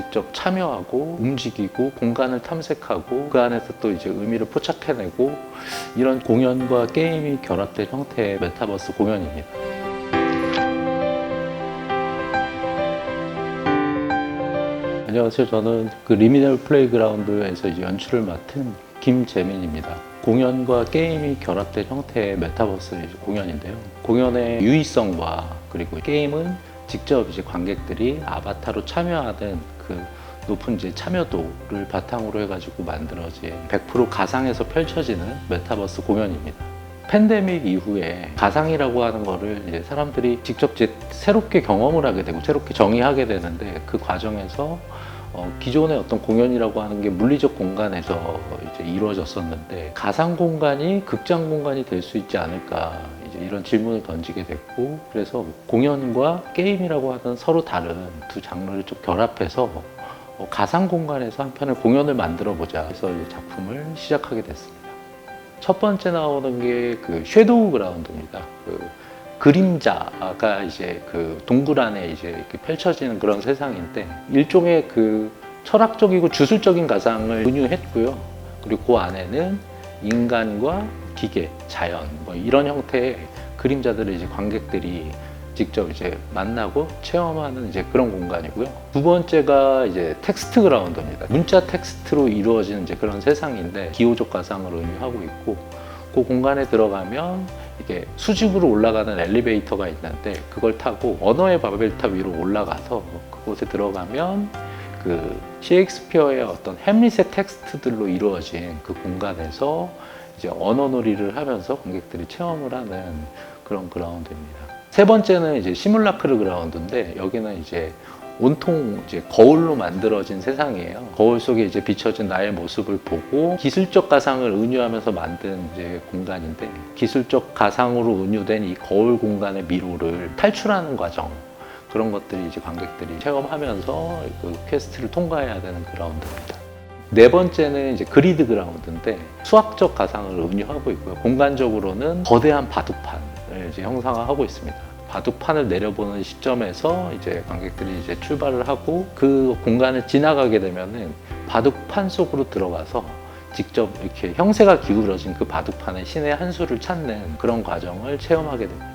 직접 참여하고 움직이고 공간을 탐색하고 그 안에서 또 이제 의미를 포착해내고 이런 공연과 게임이 결합된 형태의 메타버스 공연입니다. 안녕하세요. 저는 그 리미널 플레이그라운드에서 이제 연출을 맡은 김재민입니다. 공연과 게임이 결합된 형태의 메타버스 공연인데요. 공연의 유의성과 그리고 게임은 직접 이제 관객들이 아바타로 참여하는 그 높은 이제 참여도를 바탕으로 해가지고 만들어진 100% 가상에서 펼쳐지는 메타버스 공연입니다. 팬데믹 이후에 가상이라고 하는 거를 이제 사람들이 직접 이제 새롭게 경험을 하게 되고 새롭게 정의하게 되는데 그 과정에서 기존의 어떤 공연이라고 하는 게 물리적 공간에서 이제 이루어졌었는데 가상 공간이 극장 공간이 될 수 있지 않을까 이제 이런 질문을 던지게 됐고 그래서 공연과 게임이라고 하는 서로 다른 두 장르를 좀 결합해서 가상 공간에서 한 편의 공연을 만들어 보자 해서 이 작품을 시작하게 됐습니다. 첫 번째 나오는 게 그 섀도우 그라운드입니다. 그림자가 이제 그 동굴 안에 이제 이렇게 펼쳐지는 그런 세상인데 일종의 그 철학적이고 주술적인 가상을 은유했고요. 그리고 그 안에는 인간과 기계, 자연 뭐 이런 형태의 그림자들을 이제 관객들이 직접 이제 만나고 체험하는 이제 그런 공간이고요. 두 번째가 이제 텍스트 그라운드입니다. 문자 텍스트로 이루어진 이제 그런 세상인데 기호적 가상을 의미하고 있고 그 공간에 들어가면 이게 수직으로 올라가는 엘리베이터가 있는데 그걸 타고 언어의 바벨탑 위로 올라가서 그곳에 들어가면 그 셰익스피어의 어떤 햄릿의 텍스트들로 이루어진 그 공간에서 이제 언어놀이를 하면서 관객들이 체험을 하는 그런 그라운드입니다. 세 번째는 이제 시뮬라크르 그라운드인데 여기는 이제 온통 이제 거울로 만들어진 세상이에요. 거울 속에 이제 비춰진 나의 모습을 보고 기술적 가상을 은유하면서 만든 이제 공간인데 기술적 가상으로 은유된 이 거울 공간의 미로를 탈출하는 과정 그런 것들이 이제 관객들이 체험하면서 그 퀘스트를 통과해야 되는 그라운드입니다. 네 번째는 이제 그리드 그라운드인데 수학적 가상을 은유하고 있고요. 공간적으로는 거대한 바둑판을 이제 형상화하고 있습니다. 바둑판을 내려보는 시점에서 이제 관객들이 이제 출발을 하고 그 공간을 지나가게 되면은 바둑판 속으로 들어가서 직접 이렇게 형세가 기울어진 그 바둑판의 신의 한 수를 찾는 그런 과정을 체험하게 됩니다.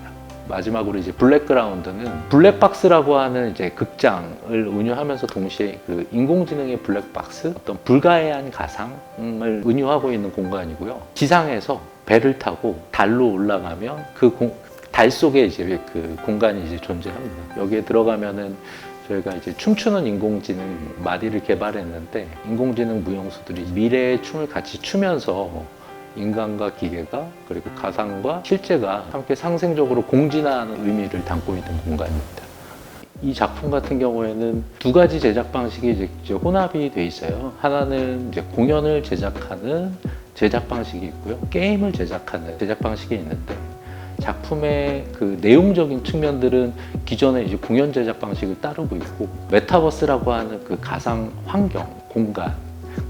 마지막으로 이제 블랙그라운드는 블랙박스라고 하는 이제 극장을 은유하면서 동시에 그 인공지능의 블랙박스 어떤 불가해한 가상을 은유하고 있는 공간이고요. 지상에서 배를 타고 달로 올라가면 달 속에 이제 그 공간이 이제 존재합니다. 여기에 들어가면은 저희가 이제 춤추는 인공지능 마디를 개발했는데 인공지능 무용수들이 미래의 춤을 같이 추면서 인간과 기계가 그리고 가상과 실제가 함께 상생적으로 공진하는 의미를 담고 있는 공간입니다. 이 작품 같은 경우에는 두 가지 제작 방식이 이제 혼합이 돼 있어요. 하나는 이제 공연을 제작하는 제작 방식이 있고요. 게임을 제작하는 제작 방식이 있는데 작품의 그 내용적인 측면들은 기존의 이제 공연 제작 방식을 따르고 있고 메타버스라고 하는 그 가상 환경, 공간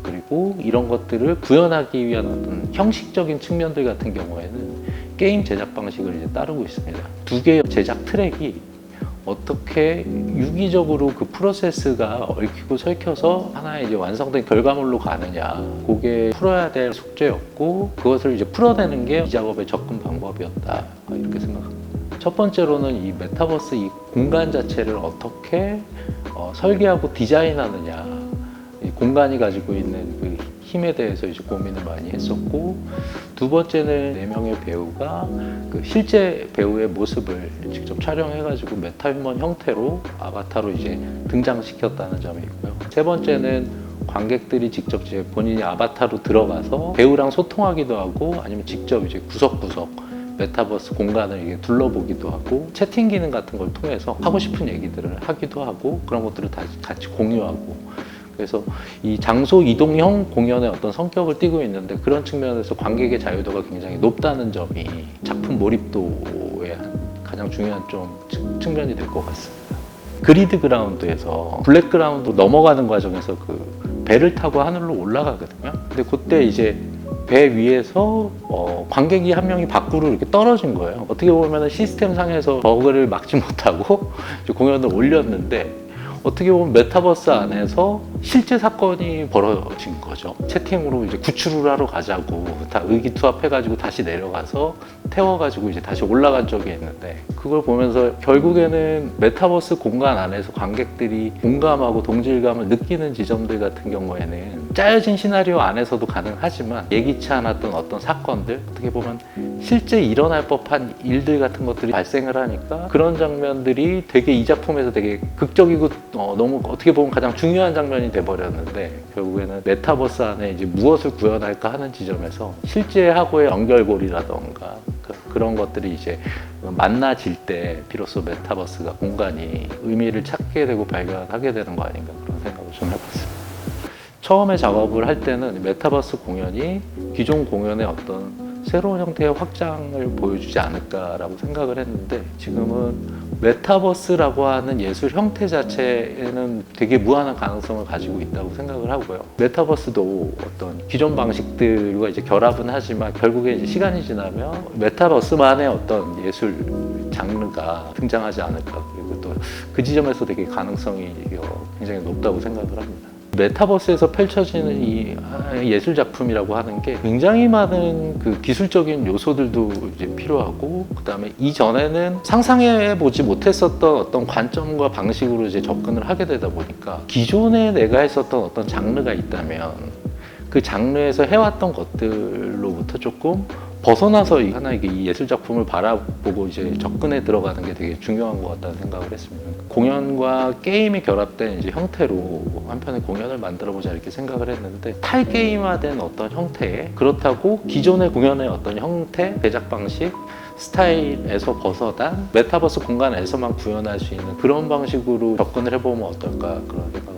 그리고 이런 것들을 구현하기 위한 어떤 형식적인 측면들 같은 경우에는 게임 제작 방식을 이제 따르고 있습니다. 두 개의 제작 트랙이 어떻게 유기적으로 그 프로세스가 얽히고 설켜서 하나의 이제 완성된 결과물로 가느냐 그게 풀어야 될 숙제였고 그것을 이제 풀어내는 게 이 작업의 접근 방법이었다 이렇게 생각합니다. 첫 번째로는 이 메타버스 이 공간 자체를 어떻게 설계하고 디자인하느냐 이 공간이 가지고 있는 그 힘에 대해서 이제 고민을 많이 했었고 두 번째는 4명의 배우가 그 실제 배우의 모습을 직접 촬영해가지고 메타휴먼 형태로 아바타로 이제 등장시켰다는 점이 있고요. 세 번째는 관객들이 직접 이제 본인이 아바타로 들어가서 배우랑 소통하기도 하고 아니면 직접 이제 구석구석 메타버스 공간을 이게 둘러보기도 하고 채팅 기능 같은 걸 통해서 하고 싶은 얘기들을 하기도 하고 그런 것들을 다 같이 공유하고 그래서 이 장소 이동형 공연의 어떤 성격을 띠고 있는데 그런 측면에서 관객의 자유도가 굉장히 높다는 점이 작품 몰입도의 가장 중요한 좀 측면이 될 것 같습니다. 그리드 그라운드에서 블랙 그라운드 넘어가는 과정에서 그 배를 타고 하늘로 올라가거든요. 근데 그때 이제 배 위에서 관객이 한 명이 밖으로 이렇게 떨어진 거예요. 어떻게 보면 시스템 상에서 버그를 막지 못하고 공연을 올렸는데 어떻게 보면 메타버스 안에서 실제 사건이 벌어진 거죠. 채팅으로 이제 구출을 하러 가자고 다 의기투합해가지고 다시 내려가서 태워가지고 이제 다시 올라간 적이 있는데, 그걸 보면서 결국에는 메타버스 공간 안에서 관객들이 공감하고 동질감을 느끼는 지점들 같은 경우에는 짜여진 시나리오 안에서도 가능하지만 예기치 않았던 어떤 사건들, 어떻게 보면 실제 일어날 법한 일들 같은 것들이 발생을 하니까 그런 장면들이 되게 이 작품에서 되게 극적이고 너무 어떻게 보면 가장 중요한 장면이 돼버렸는데, 결국에는 메타버스 안에 이제 무엇을 구현할까 하는 지점에서 실제하고의 연결고리라던가 그런 것들이 이제 만나질 때 비로소 메타버스가 공간이 의미를 찾게 되고 발견하게 되는 거 아닌가, 그런 생각을 좀 해봤습니다. 처음에 작업을 할 때는 메타버스 공연이 기존 공연의 어떤 새로운 형태의 확장을 보여주지 않을까라고 생각을 했는데, 지금은 메타버스라고 하는 예술 형태 자체에는 되게 무한한 가능성을 가지고 있다고 생각을 하고요. 메타버스도 어떤 기존 방식들과 이제 결합은 하지만 결국에 이제 시간이 지나면 메타버스만의 어떤 예술 장르가 등장하지 않을까, 그리고 또 그 지점에서 되게 가능성이 굉장히 높다고 생각을 합니다. 메타버스에서 펼쳐지는 이 예술 작품이라고 하는 게 굉장히 많은 그 기술적인 요소들도 이제 필요하고, 그다음에 이전에는 상상해 보지 못했었던 어떤 관점과 방식으로 이제 접근을 하게 되다 보니까 기존에 내가 했었던 어떤 장르가 있다면 그 장르에서 해왔던 것들로부터 조금 벗어나서 하나의 이 예술 작품을 바라보고 이제 접근해 들어가는 게 되게 중요한 것 같다는 생각을 했습니다. 공연과 게임이 결합된 이제 형태로 한편의 공연을 만들어보자 이렇게 생각을 했는데, 탈게임화된 어떤 형태, 그렇다고 기존의 공연의 어떤 형태, 제작 방식, 스타일에서 벗어난 메타버스 공간에서만 구현할 수 있는 그런 방식으로 접근을 해보면 어떨까, 그런 생각